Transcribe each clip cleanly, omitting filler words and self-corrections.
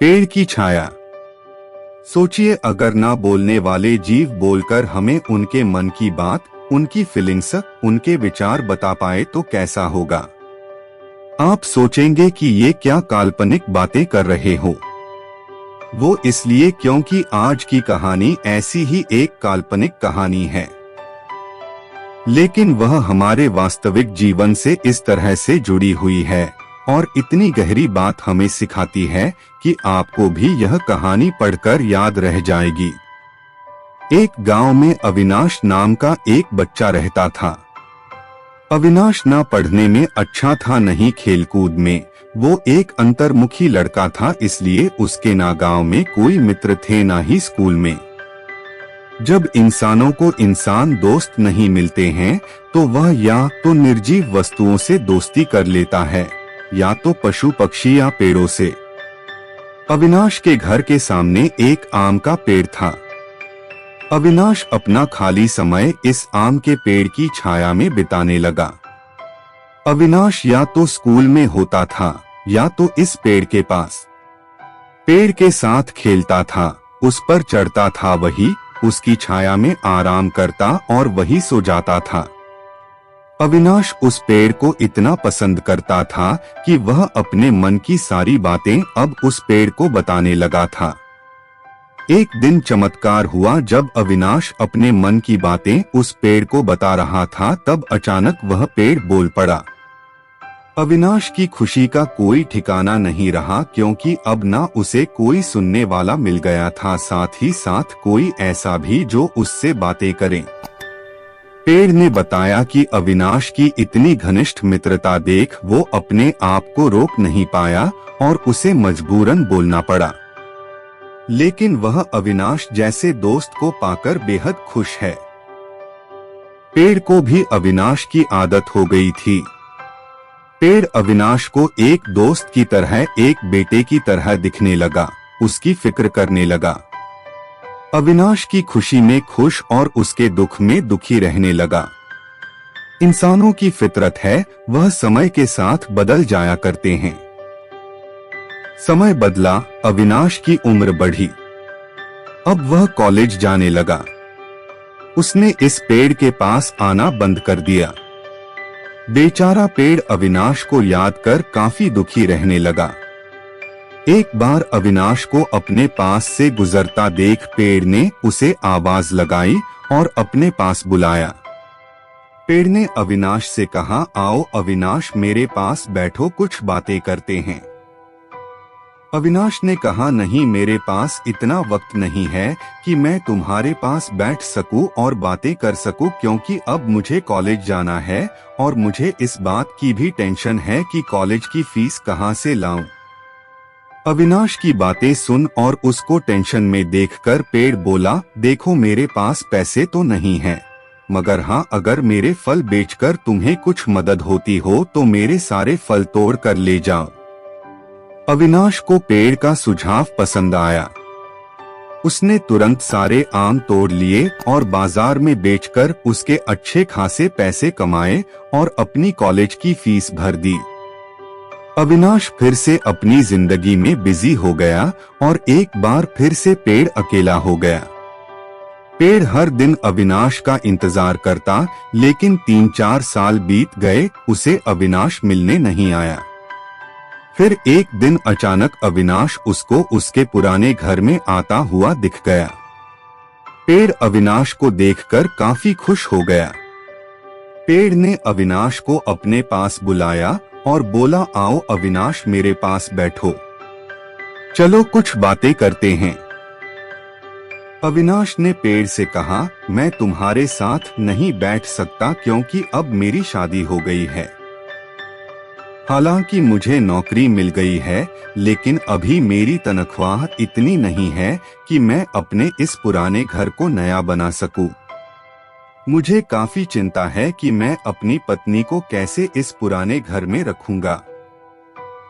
पेड़ की छाया। सोचिए, अगर ना बोलने वाले जीव बोलकर हमें उनके मन की बात, उनकी फीलिंग्स, उनके विचार बता पाए तो कैसा होगा। आप सोचेंगे कि ये क्या काल्पनिक बातें कर रहे हो। वो इसलिए क्योंकि आज की कहानी ऐसी ही एक काल्पनिक कहानी है, लेकिन वह हमारे वास्तविक जीवन से इस तरह से जुड़ी हुई है और इतनी गहरी बात हमें सिखाती है कि आपको भी यह कहानी पढ़कर याद रह जाएगी। एक गांव में अविनाश नाम का एक बच्चा रहता था। अविनाश ना पढ़ने में अच्छा था, नहीं खेलकूद में। वो एक अंतर्मुखी लड़का था, इसलिए उसके ना गांव में कोई मित्र थे ना ही स्कूल में। जब इंसानों को इंसान दोस्त नहीं मिलते हैं तो वह या तो निर्जीव वस्तुओं से दोस्ती कर लेता है या तो पशु पक्षी या पेड़ों से। अविनाश के घर के सामने एक आम का पेड़ था। अविनाश अपना खाली समय इस आम के पेड़ की छाया में बिताने लगा। अविनाश या तो स्कूल में होता था या तो इस पेड़ के पास। पेड़ के साथ खेलता था, उस पर चढ़ता था, वही उसकी छाया में आराम करता और वही सो जाता था। अविनाश उस पेड़ को इतना पसंद करता था कि वह अपने मन की सारी बातें अब उस पेड़ को बताने लगा था। एक दिन चमत्कार हुआ। जब अविनाश अपने मन की बातें उस पेड़ को बता रहा था, तब अचानक वह पेड़ बोल पड़ा। अविनाश की खुशी का कोई ठिकाना नहीं रहा, क्योंकि अब ना उसे कोई सुनने वाला मिल गया था, साथ ही साथ कोई ऐसा भी जो उससे बातें करे। पेड़ ने बताया कि अविनाश की इतनी घनिष्ठ मित्रता देख वो अपने आप को रोक नहीं पाया और उसे मजबूरन बोलना पड़ा। लेकिन वह अविनाश जैसे दोस्त को पाकर बेहद खुश है। पेड़ को भी अविनाश की आदत हो गई थी। पेड़ अविनाश को एक दोस्त की तरह, एक बेटे की तरह दिखने लगा, उसकी फिक्र करने लगा। अविनाश की खुशी में खुश और उसके दुख में दुखी रहने लगा। इंसानों की फितरत है, वह समय के साथ बदल जाया करते हैं। समय बदला, अविनाश की उम्र बढ़ी। अब वह कॉलेज जाने लगा। उसने इस पेड़ के पास आना बंद कर दिया। बेचारा पेड़ अविनाश को याद कर काफी दुखी रहने लगा। एक बार अविनाश को अपने पास से गुजरता देख पेड़ ने उसे आवाज लगाई और अपने पास बुलाया। पेड़ ने अविनाश से कहा, आओ अविनाश, मेरे पास बैठो, कुछ बातें करते हैं। अविनाश ने कहा, नहीं, मेरे पास इतना वक्त नहीं है कि मैं तुम्हारे पास बैठ सकूं और बातें कर सकूं, क्योंकि अब मुझे कॉलेज जाना है और मुझे इस बात की भी टेंशन है कि कॉलेज की फीस कहां से लाऊं। अविनाश की बातें सुन और उसको टेंशन में देखकर पेड़ बोला, देखो, मेरे पास पैसे तो नहीं है, मगर हाँ, अगर मेरे फल बेचकर तुम्हें कुछ मदद होती हो तो मेरे सारे फल तोड़ कर ले जाओ। अविनाश को पेड़ का सुझाव पसंद आया। उसने तुरंत सारे आम तोड़ लिए और बाजार में बेचकर उसके अच्छे खासे पैसे कमाए और अपनी कॉलेज की फीस भर दी। अविनाश फिर से अपनी जिंदगी में बिजी हो गया और एक बार फिर से पेड़ अकेला हो गया। पेड़ हर दिन अविनाश का इंतजार करता, लेकिन 3-4 साल बीत गए, उसे अविनाश मिलने नहीं आया। फिर एक दिन अचानक अविनाश उसको उसके पुराने घर में आता हुआ दिख गया। पेड़ अविनाश को देखकर काफी खुश हो गया। पेड़ ने अविनाश को अपने पास बुलाया और बोला, आओ अविनाश, मेरे पास बैठो, चलो कुछ बातें करते हैं। अविनाश ने पेड़ से कहा, मैं तुम्हारे साथ नहीं बैठ सकता, क्योंकि अब मेरी शादी हो गई है। हालांकि मुझे नौकरी मिल गई है, लेकिन अभी मेरी तनख्वाह इतनी नहीं है कि मैं अपने इस पुराने घर को नया बना सकूं। मुझे काफी चिंता है कि मैं अपनी पत्नी को कैसे इस पुराने घर में रखूंगा।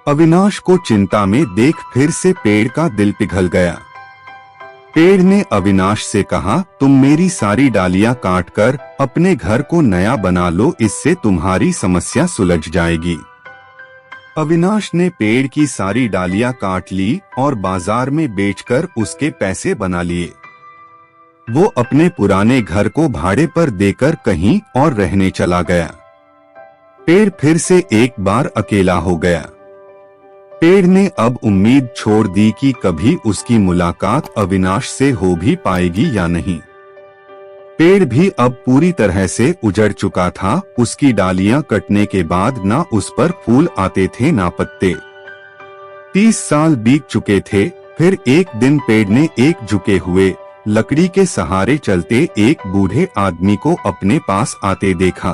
अविनाश को चिंता में देख फिर से पेड़ का दिल पिघल गया। पेड़ ने अविनाश से कहा, तुम मेरी सारी डालियां काटकर अपने घर को नया बना लो, इससे तुम्हारी समस्या सुलझ जाएगी। अविनाश ने पेड़ की सारी डालियां काट ली और बाजार में बेचकर उसके पैसे बना लिए। वो अपने पुराने घर को भाड़े पर देकर कहीं और रहने चला गया। पेड़ फिर से एक बार अकेला हो गया। पेड़ ने अब उम्मीद छोड़ दी कि कभी उसकी मुलाकात अविनाश से हो भी पाएगी या नहीं। पेड़ भी अब पूरी तरह से उजड़ चुका था। उसकी डालियां कटने के बाद ना उस पर फूल आते थे ना पत्ते। 30 साल बीत चुके थे। फिर एक दिन पेड़ ने एक झुके हुए लकड़ी के सहारे चलते एक बूढ़े आदमी को अपने पास आते देखा।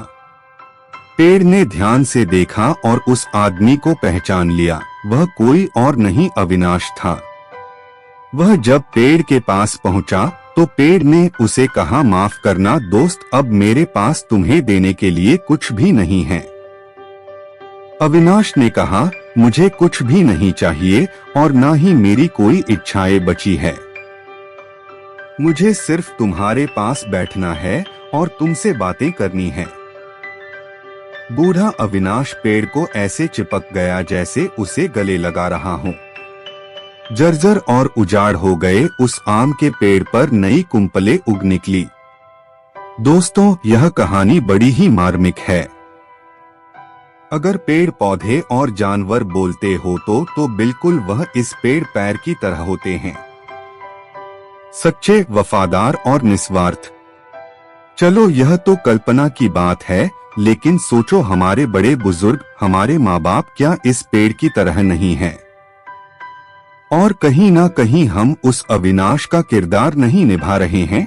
पेड़ ने ध्यान से देखा और उस आदमी को पहचान लिया। वह कोई और नहीं अविनाश था। वह जब पेड़ के पास पहुंचा तो पेड़ ने उसे कहा, माफ करना दोस्त, अब मेरे पास तुम्हें देने के लिए कुछ भी नहीं है। अविनाश ने कहा, मुझे कुछ भी नहीं चाहिए और ना ही मेरी कोई इच्छाएं बची है। मुझे सिर्फ तुम्हारे पास बैठना है और तुमसे बातें करनी है। बूढ़ा अविनाश पेड़ को ऐसे चिपक गया जैसे उसे गले लगा रहा हो। जर्जर और उजाड़ हो गए उस आम के पेड़ पर नई कुंपलें उग निकली। दोस्तों, यह कहानी बड़ी ही मार्मिक है। अगर पेड़ पौधे और जानवर बोलते हो तो बिल्कुल वह इस पेड़ पैर की तरह होते हैं, सच्चे, वफादार और निस्वार्थ। चलो, यह तो कल्पना की बात है, लेकिन सोचो, हमारे बड़े बुजुर्ग, हमारे माँ बाप क्या इस पेड़ की तरह नहीं हैं? और कहीं ना कहीं हम उस अविनाश का किरदार नहीं निभा रहे हैं?